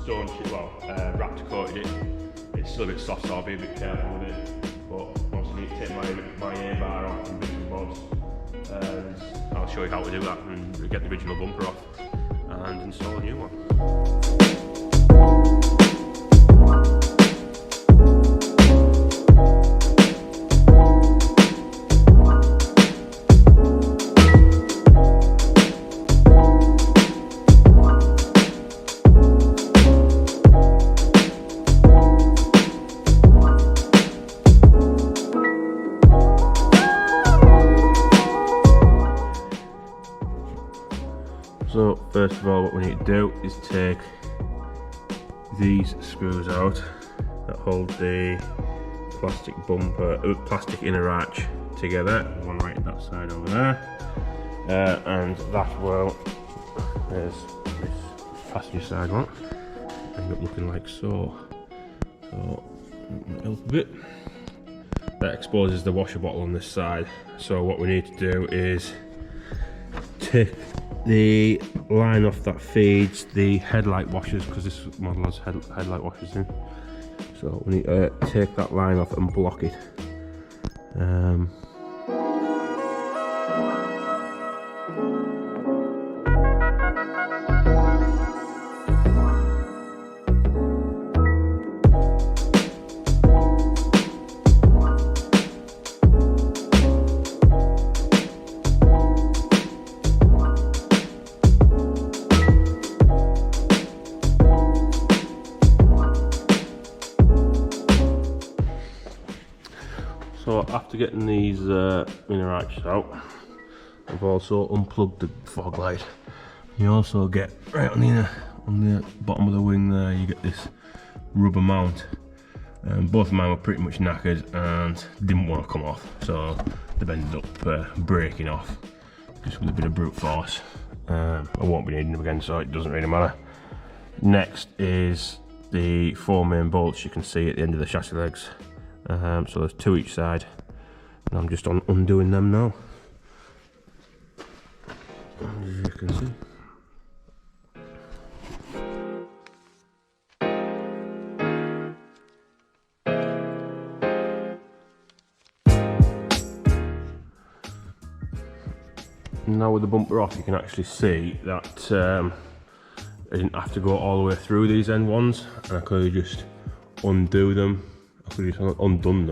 stone chip, wrapped coated it. It's still a bit soft, so I'll be a bit careful with it. But once I need to take my A-bar off and bits and bobs, I'll show you how to do that and get the original bumper off and install a new one. So first of all, what we need to do is take these screws out that hold the plastic bumper, plastic inner arch together. One right at that side over there, and that will, there's this passenger side one, end up looking like so. So help a bit. That exposes the washer bottle on this side. So what we need to do is take the line off that feeds the headlight washers, because this model has headlight washers in. So we need to take that line off and block it. So after getting these inner arches out, I've also unplugged the fog light. You also get right on the bottom of the wing there, you get this rubber mount. Both of mine were pretty much knackered and didn't want to come off, so they've ended up breaking off just with a bit of brute force. I won't be needing them again, so it doesn't really matter. Next is the 4 main bolts you can see at the end of the chassis legs. So there's 2 each side, and I'm just undoing them now, as you can see. Now with the bumper off, you can actually see that I didn't have to go all the way through these end ones, and I could have just undo them. I could have just undone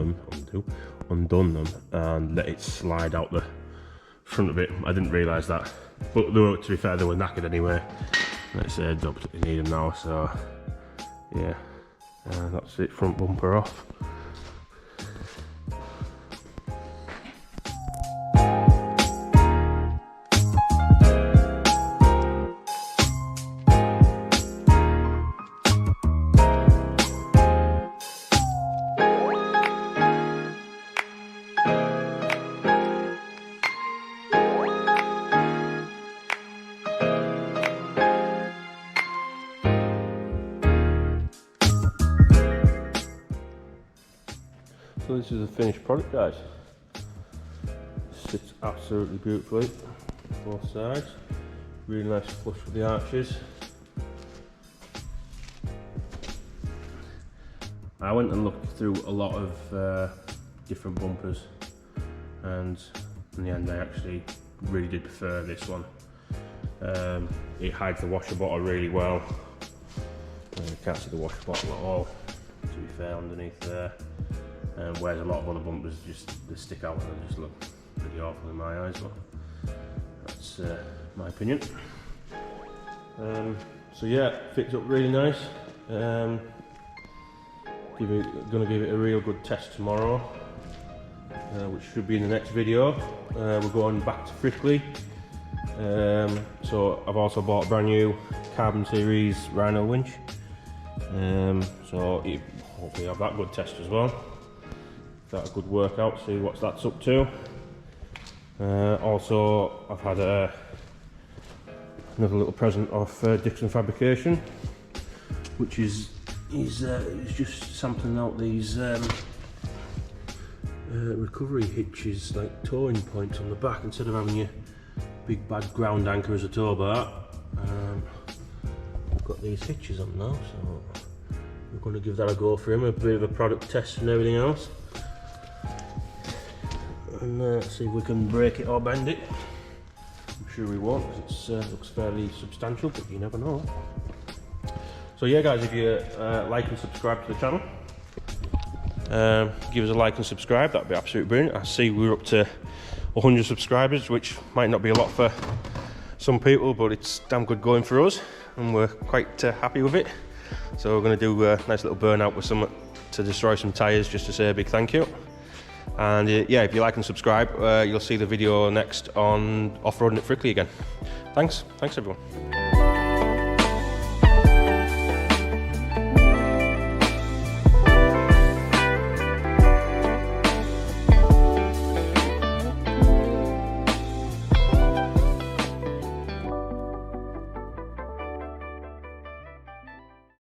them and let it slide out the front of it. I didn't realise that, but to be fair, they were knackered anyway. Let's say heads up that you need them now. So yeah, that's it, front bumper off. So this is a finished product, guys. Sits absolutely beautifully, both sides. Really nice flush with the arches. I went and looked through a lot of different bumpers, and in the end I actually really did prefer this one. It hides the washer bottle really well. You can't see the washer bottle at all, to be fair, underneath there. Whereas a lot of other bumpers they stick out and they just look pretty awful in my eyes. But that's my opinion. So yeah, fits up really nice. Gonna give it a real good test tomorrow, which should be in the next video. We're going back to Frickley. So I've also bought a brand new Carbon Series Rhino winch. So hopefully have that good test as well. That a good workout, see what that's up to. Also, I've had another little present off Dixon Fabrication, which is just sampling out these recovery hitches, like towing points on the back, instead of having your big bad ground anchor as a tow bar. I've got these hitches on now, so we're going to give that a go for him, a bit of a product test and everything else. And see if we can break it or bend it. I'm sure we won't, because it looks fairly substantial, but you never know. So yeah guys, if you like and subscribe to the channel, give us a like and subscribe, that'd be absolutely brilliant. I see we're up to 100 subscribers, which might not be a lot for some people, but it's damn good going for us, and we're quite happy with it. So we're going to do a nice little burnout with some to destroy some tyres, just to say a big thank you. And yeah, if you like and subscribe, you'll see the video next on off-roading at Frickley again. Thanks everyone.